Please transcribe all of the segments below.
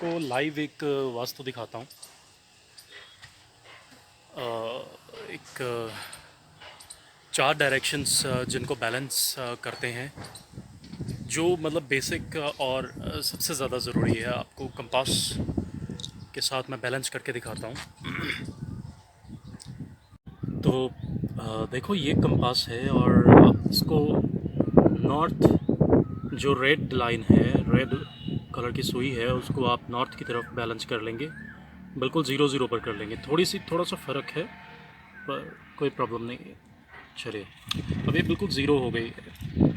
आपको लाइव एक वास्तु दिखाता हूँ। एक चार डायरेक्शंस जिनको बैलेंस करते हैं, जो मतलब बेसिक और सबसे ज़्यादा ज़रूरी है। आपको कंपास के साथ मैं बैलेंस करके दिखाता हूँ। तो देखो, ये कंपास है और आप इसको नॉर्थ, जो रेड लाइन है, रेड कलर की सुई है, उसको आप नॉर्थ की तरफ बैलेंस कर लेंगे। बिल्कुल ज़ीरो ज़ीरो पर कर लेंगे। थोड़ा सा फ़र्क है, पर कोई प्रॉब्लम नहीं है। चलिए, अब ये बिल्कुल ज़ीरो हो गई है।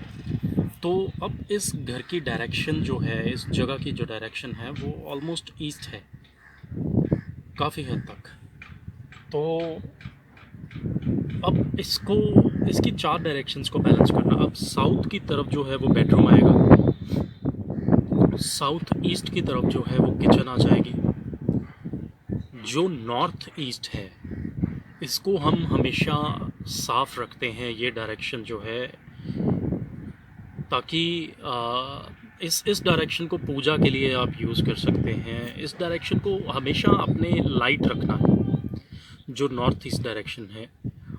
तो अब इस घर की डायरेक्शन जो है, इस जगह की जो डायरेक्शन है, वो ऑलमोस्ट ईस्ट है, काफ़ी हद तक। तो अब इसको, इसकी चार डायरेक्शंस को बैलेंस करना। अब साउथ की तरफ जो है वो बेडरूम आएगा, साउथ ईस्ट की तरफ जो है वो किचन आ जाएगी। जो नॉर्थ ईस्ट है, इसको हम हमेशा साफ रखते हैं, ये डायरेक्शन जो है, ताकि इस डायरेक्शन को पूजा के लिए आप यूज़ कर सकते हैं। इस डायरेक्शन को हमेशा अपने लाइट रखना है, जो नॉर्थ ईस्ट डायरेक्शन है।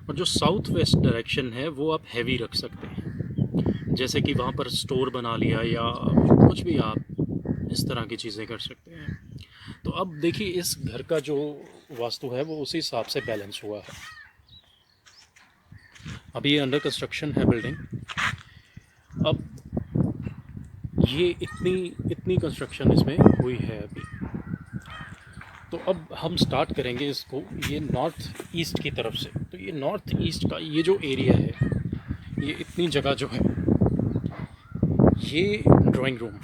और जो साउथ वेस्ट डायरेक्शन है वो आप हैवी रख सकते हैं, जैसे कि वहाँ पर स्टोर बना लिया या कुछ भी, आप इस तरह की चीज़ें कर सकते हैं। तो अब देखिए, इस घर का जो वास्तु है वो उसी हिसाब से बैलेंस हुआ है। अभी ये अंडर कंस्ट्रक्शन है बिल्डिंग। अब ये इतनी इतनी कंस्ट्रक्शन इसमें हुई है अभी। तो अब हम स्टार्ट करेंगे इसको, ये नॉर्थ ईस्ट की तरफ से। तो ये नॉर्थ ईस्ट का ये जो एरिया है, ये इतनी जगह जो है, ये ड्राइंग रूम,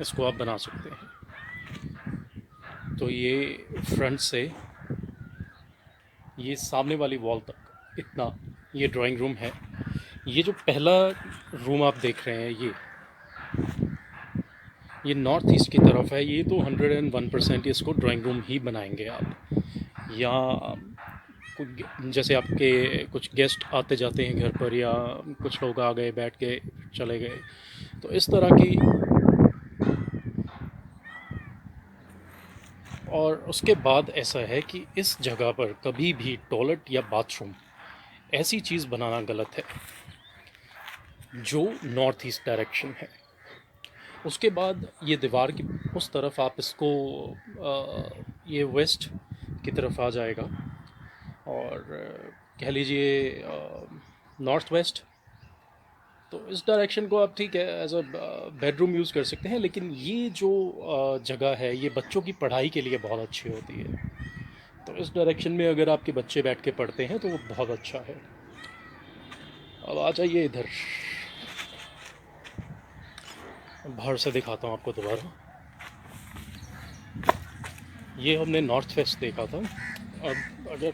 इसको आप बना सकते हैं। तो ये फ्रंट से ये सामने वाली वॉल तक इतना, ये ड्राइंग रूम है। ये जो पहला रूम आप देख रहे हैं, ये नॉर्थ ईस्ट की तरफ है। ये तो 101% इसको ड्राइंग रूम ही बनाएंगे आप। या जैसे आपके कुछ गेस्ट आते जाते हैं घर पर, या कुछ लोग आ गए, बैठ के चले गए, तो इस तरह की। और उसके बाद ऐसा है कि इस जगह पर कभी भी टॉयलेट या बाथरूम, ऐसी चीज़ बनाना गलत है जो नॉर्थ ईस्ट डायरेक्शन है। उसके बाद ये दीवार की उस तरफ आप इसको, ये वेस्ट की तरफ आ जाएगा, और कह लीजिए नॉर्थ वेस्ट। तो इस डायरेक्शन को आप, ठीक है, एज अ बेडरूम यूज़ कर सकते हैं। लेकिन ये जो जगह है, ये बच्चों की पढ़ाई के लिए बहुत अच्छी होती है। तो इस डायरेक्शन में अगर आपके बच्चे बैठ के पढ़ते हैं तो वो बहुत अच्छा है। अब आ जाइए इधर, बाहर से दिखाता हूँ आपको दोबारा। ये हमने नॉर्थ वेस्ट देखा था। अब अगर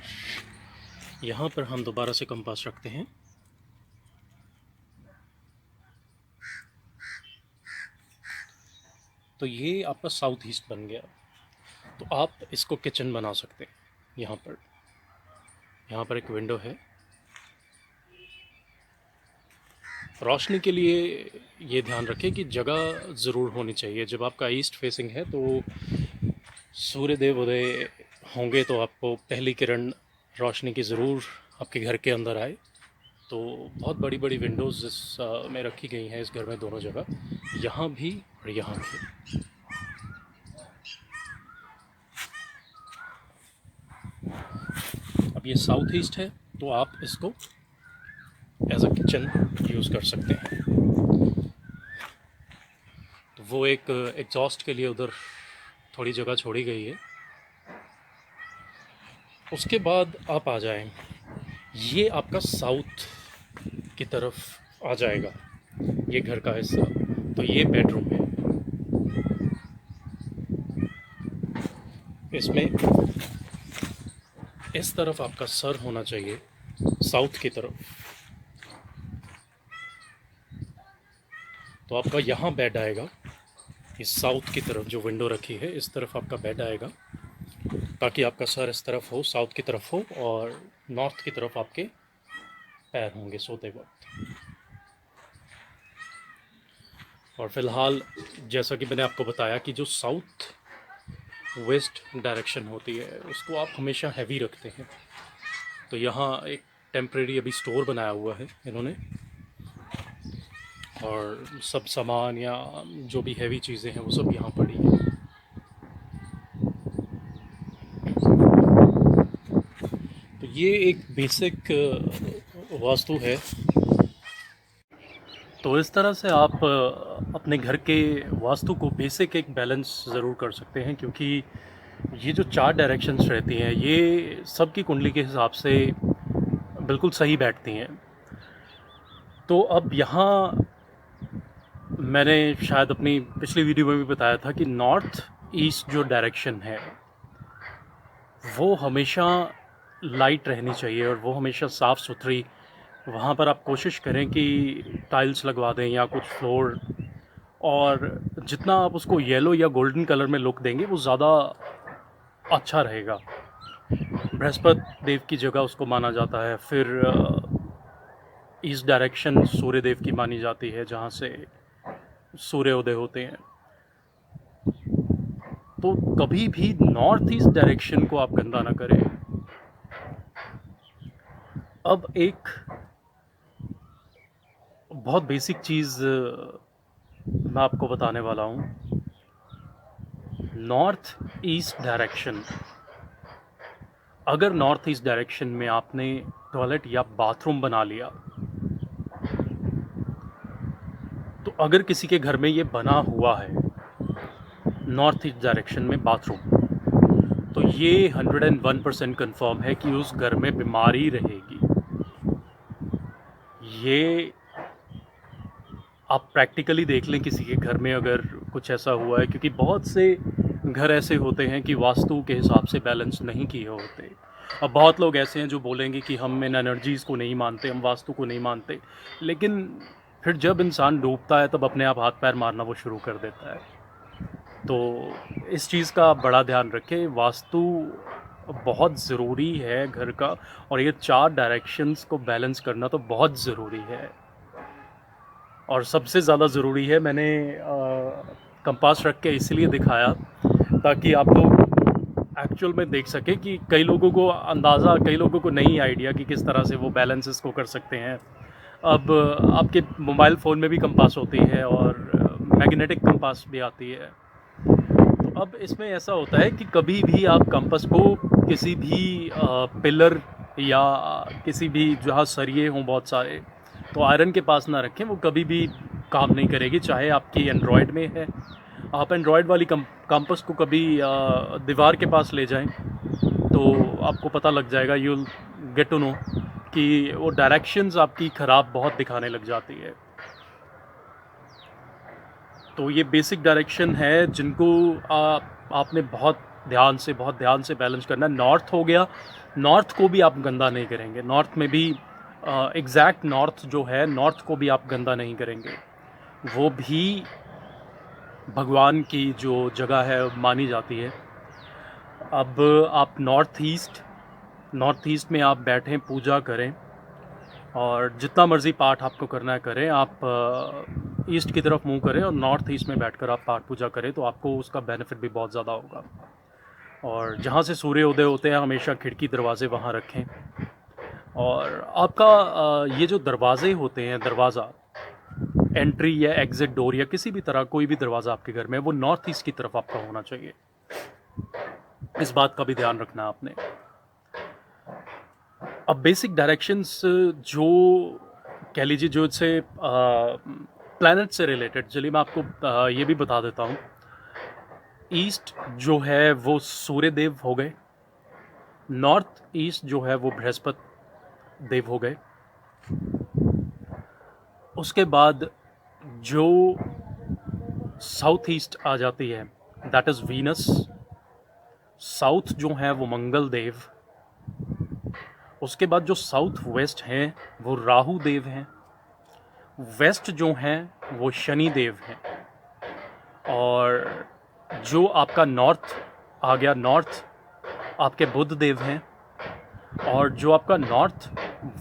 यहाँ पर हम दोबारा से कंपास रखते हैं, तो ये आपका साउथ ईस्ट बन गया। तो आप इसको किचन बना सकते हैं। यहाँ पर एक विंडो है। रोशनी के लिए ये ध्यान रखें कि जगह ज़रूर होनी चाहिए। जब आपका ईस्ट फेसिंग है तो सूर्यदेव उदय होंगे, तो आपको पहली किरण रोशनी की ज़रूर आपके घर के अंदर आए। तो बहुत बड़ी बड़ी विंडोज़ इस में रखी गई हैं इस घर में, दोनों जगह, यहाँ भी और यहाँ भी। अब ये साउथ ईस्ट है, तो आप इसको एज अ किचन यूज़ कर सकते हैं। तो वो एक एग्जॉस्ट के लिए उधर थोड़ी जगह छोड़ी गई है। उसके बाद आप आ जाएं, ये आपका साउथ की तरफ आ जाएगा, ये घर का हिस्सा। तो ये बेडरूम है। इसमें इस तरफ आपका सर होना चाहिए, साउथ की तरफ। तो आपका यहाँ बेड आएगा, इस साउथ की तरफ जो विंडो रखी है, इस तरफ आपका बेड आएगा, ताकि आपका सर इस तरफ हो, साउथ की तरफ हो, और नॉर्थ की तरफ आपके पैर होंगे सोते वक्त। और फिलहाल, जैसा कि मैंने आपको बताया, कि जो साउथ वेस्ट डायरेक्शन होती है उसको आप हमेशा हैवी रखते हैं। तो यहाँ एक टेम्परेरी अभी स्टोर बनाया हुआ है इन्होंने, और सब सामान या जो भी हैवी चीज़ें हैं वो सब यहाँ पड़ी हैं। तो ये एक बेसिक वास्तु है। तो इस तरह से आप अपने घर के वास्तु को बेसिक एक बैलेंस ज़रूर कर सकते हैं, क्योंकि ये जो 4 डायरेक्शंस रहती हैं ये सबकी कुंडली के हिसाब से बिल्कुल सही बैठती हैं। तो अब यहाँ मैंने शायद अपनी पिछली वीडियो में भी बताया था कि नॉर्थ ईस्ट जो डायरेक्शन है वो हमेशा लाइट रहनी चाहिए और वो हमेशा साफ़ सुथरी। वहाँ पर आप कोशिश करें कि टाइल्स लगवा दें या कुछ फ्लोर, और जितना आप उसको येलो या गोल्डन कलर में लुक देंगे वो ज़्यादा अच्छा रहेगा। बृहस्पति देव की जगह उसको माना जाता है। फिर ईस्ट डायरेक्शन सूर्य देव की मानी जाती है, जहाँ से सूर्योदय होते हैं। तो कभी भी नॉर्थ ईस्ट डायरेक्शन को आप गंदा ना करें। अब एक बहुत बेसिक चीज़ मैं आपको बताने वाला हूँ। नॉर्थ ईस्ट डायरेक्शन, अगर नॉर्थ ईस्ट डायरेक्शन में आपने टॉयलेट या बाथरूम बना लिया, तो अगर किसी के घर में ये बना हुआ है नॉर्थ ईस्ट डायरेक्शन में बाथरूम, तो ये 101% कन्फर्म है कि उस घर में बीमारी रहेगी। ये आप प्रैक्टिकली देख लें किसी के घर में अगर कुछ ऐसा हुआ है, क्योंकि बहुत से घर ऐसे होते हैं कि वास्तु के हिसाब से बैलेंस नहीं किए होते। अब बहुत लोग ऐसे हैं जो बोलेंगे कि हम इन एनर्जीज़ को नहीं मानते, हम वास्तु को नहीं मानते, लेकिन फिर जब इंसान डूबता है तब अपने आप हाथ पैर मारना वो शुरू कर देता है। तो इस चीज़ का आप बड़ा ध्यान रखें। वास्तु बहुत ज़रूरी है घर का, और ये 4 डायरेक्शंस को बैलेंस करना तो बहुत ज़रूरी है। और सबसे ज़्यादा ज़रूरी है, मैंने कंपास रख के इसलिए दिखाया ताकि आप लोग एक्चुअल में देख सकें कि कई लोगों को अंदाज़ा, कई लोगों को नहीं आइडिया कि किस तरह से वो बैलेंसेस को कर सकते हैं। अब आपके मोबाइल फ़ोन में भी कंपास होती है और मैग्नेटिक कंपास भी आती है। तो अब इसमें ऐसा होता है कि कभी भी आप कंपास को किसी भी पिलर या किसी भी जहाँ सरिये हों बहुत सारे, तो आयरन के पास ना रखें, वो कभी भी काम नहीं करेगी। चाहे आपकी एंड्रॉयड में है, आप एंड्रॉयड वाली कंपास को कभी दीवार के पास ले जाएं तो आपको पता लग जाएगा, you will get to know कि वो डायरेक्शंस आपकी ख़राब बहुत दिखाने लग जाती है। तो ये बेसिक डायरेक्शन है जिनको आपने बहुत ध्यान से बैलेंस करना है। नॉर्थ हो गया, नॉर्थ को भी आप गंदा नहीं करेंगे। नॉर्थ में भी एग्जैक्ट नॉर्थ जो है, नॉर्थ को भी आप गंदा नहीं करेंगे। वो भी भगवान की जो जगह है मानी जाती है। अब आप नॉर्थ ईस्ट में आप बैठें, पूजा करें, और जितना मर्ज़ी पाठ आपको करना है करें। आप ईस्ट की तरफ मुंह करें और नॉर्थ ईस्ट में बैठकर आप पाठ पूजा करें, तो आपको उसका बेनिफिट भी बहुत ज़्यादा होगा। और जहाँ से सूर्य उदय होते हैं हमेशा खिड़की दरवाजे वहाँ रखें। और आपका ये जो दरवाजे होते हैं, दरवाज़ा एंट्री या एग्ज़िट डोर या किसी भी तरह कोई भी दरवाज़ा आपके घर में, वो नॉर्थ ईस्ट की तरफ आपका होना चाहिए। इस बात का भी ध्यान रखना आपने। अब बेसिक डायरेक्शंस जो कह लीजिए, जो इससे प्लैनेट से रिलेटेड, चलिए मैं आपको ये भी बता देता हूँ। ईस्ट जो है वो सूर्य देव हो गए, नॉर्थ ईस्ट जो है वो बृहस्पति देव हो गए। उसके बाद जो साउथ ईस्ट आ जाती है, दैट इज़ वीनस। साउथ जो है वो मंगल देव। उसके बाद जो साउथ वेस्ट हैं वो राहु देव हैं। वेस्ट जो हैं वो शनि देव हैं। और जो आपका नॉर्थ आ गया, नॉर्थ आपके बुध देव हैं। और जो आपका नॉर्थ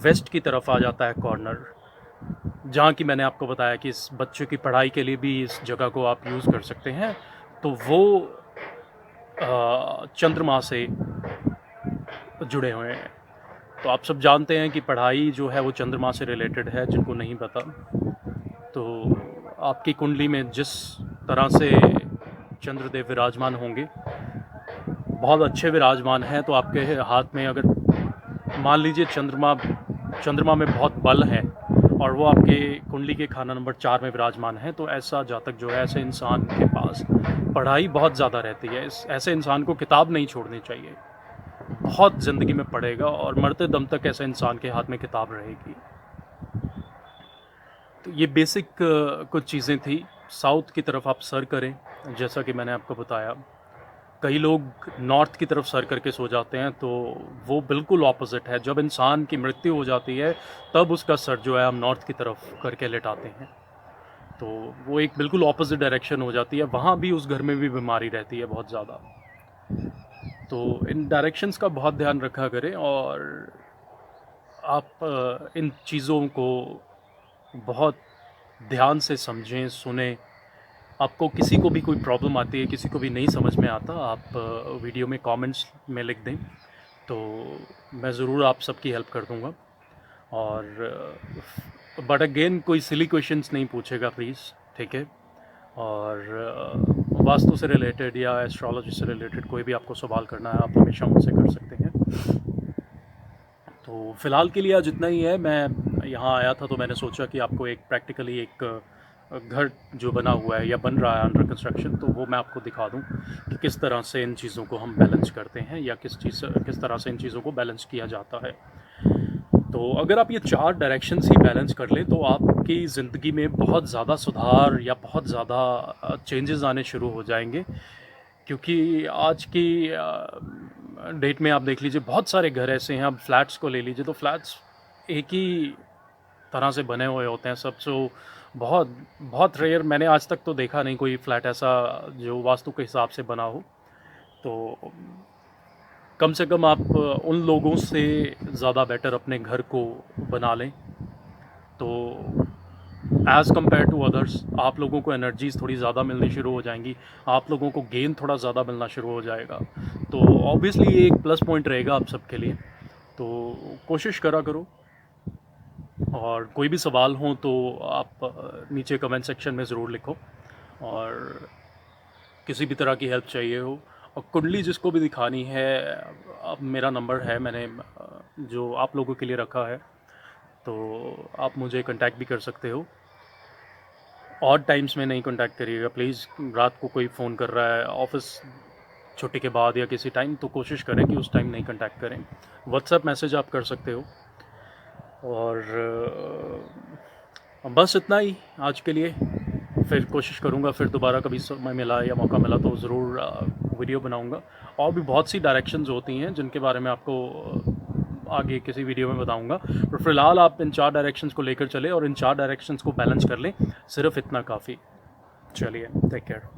वेस्ट की तरफ आ जाता है कॉर्नर, जहाँ की मैंने आपको बताया कि इस बच्चों की पढ़ाई के लिए भी इस जगह को आप यूज़ कर सकते हैं, तो वो चंद्रमा से जुड़े हुए हैं। तो आप सब जानते हैं कि पढ़ाई जो है वो चंद्रमा से रिलेटेड है, जिनको नहीं पता। तो आपकी कुंडली में जिस तरह से चंद्रदेव विराजमान होंगे, बहुत अच्छे विराजमान हैं, तो आपके हाथ में अगर मान लीजिए चंद्रमा में बहुत बल है और वो आपके कुंडली के खाना नंबर 4 में विराजमान है, तो ऐसा जातक जो है, ऐसे इंसान के पास पढ़ाई बहुत ज़्यादा रहती है। ऐसे इंसान को किताब नहीं छोड़नी चाहिए, बहुत ज़िंदगी में पढ़ेगा और मरते दम तक ऐसे इंसान के हाथ में किताब रहेगी। तो ये बेसिक कुछ चीज़ें थी। साउथ की तरफ आप सर करें, जैसा कि मैंने आपको बताया। कई लोग नॉर्थ की तरफ सर करके सो जाते हैं, तो वो बिल्कुल ऑपोजिट है। जब इंसान की मृत्यु हो जाती है तब उसका सर जो है हम नॉर्थ की तरफ करके लेटाते हैं, तो वो एक बिल्कुल ऑपोजिट डायरेक्शन हो जाती है। वहाँ भी उस घर में भी बीमारी रहती है बहुत ज़्यादा। तो इन डायरेक्शंस का बहुत ध्यान रखा करें और आप इन चीज़ों को बहुत ध्यान से समझें, सुनें। आपको किसी को भी कोई प्रॉब्लम आती है, किसी को भी नहीं समझ में आता, आप वीडियो में कमेंट्स में लिख दें, तो मैं ज़रूर आप सबकी हेल्प कर दूंगा। और बट अगेन कोई सिली क्वेश्चंस नहीं पूछेगा प्लीज़, ठीक है। और वास्तु से रिलेटेड या एस्ट्रोलॉजी से रिलेटेड कोई भी आपको सवाल करना है, आप हमेशा मुझसे कर सकते हैं। तो फ़िलहाल के लिए आज इतना ही है। मैं यहाँ आया था तो मैंने सोचा कि आपको एक प्रैक्टिकली एक घर जो बना हुआ है या बन रहा है अंडर कंस्ट्रक्शन, तो वो मैं आपको दिखा दूं कि किस तरह से इन चीज़ों को हम बैलेंस करते हैं या किस तरह से इन चीज़ों को बैलेंस किया जाता है। तो अगर आप ये 4 डायरेक्शंस ही बैलेंस कर लें तो आपकी ज़िंदगी में बहुत ज़्यादा सुधार या बहुत ज़्यादा चेंजेस आने शुरू हो जाएंगे। क्योंकि आज की डेट में आप देख लीजिए, बहुत सारे घर ऐसे हैं। अब फ्लैट्स को ले लीजिए, तो फ्लैट्स एक ही तरह से बने हुए होते हैं सब। सो बहुत बहुत रेयर, मैंने आज तक तो देखा नहीं कोई फ्लैट ऐसा जो वास्तु के हिसाब से बना हो। तो कम से कम आप उन लोगों से ज़्यादा बेटर अपने घर को बना लें, तो एज़ कम्पेयर टू अदर्स आप लोगों को एनर्जीज़ थोड़ी ज़्यादा मिलनी शुरू हो जाएंगी, आप लोगों को गेन थोड़ा ज़्यादा मिलना शुरू हो जाएगा। तो ऑब्वियसली ये एक प्लस पॉइंट रहेगा आप सबके लिए। तो कोशिश करा करो, और कोई भी सवाल हो तो आप नीचे कमेंट सेक्शन में ज़रूर लिखो। और किसी भी तरह की हेल्प चाहिए हो, और कुंडली जिसको भी दिखानी है, अब मेरा नंबर है, मैंने जो आप लोगों के लिए रखा है, तो आप मुझे कांटेक्ट भी कर सकते हो। ऑड टाइम्स में नहीं कांटेक्ट करिएगा प्लीज़। रात को कोई फ़ोन कर रहा है ऑफिस छुट्टी के बाद या किसी टाइम, तो कोशिश करें कि उस टाइम नहीं कांटेक्ट करें। व्हाट्सएप मैसेज आप कर सकते हो। और बस इतना ही आज के लिए। फिर कोशिश करूँगा, फिर दोबारा कभी समय मिला या मौका मिला तो ज़रूर वीडियो बनाऊँगा। और भी बहुत सी डायरेक्शंस होती हैं जिनके बारे में आपको आगे किसी वीडियो में बताऊँगा। पर फिलहाल आप इन 4 डायरेक्शंस को लेकर चले और इन 4 डायरेक्शंस को बैलेंस कर लें, सिर्फ इतना काफ़ी। चलिए, टेक केयर।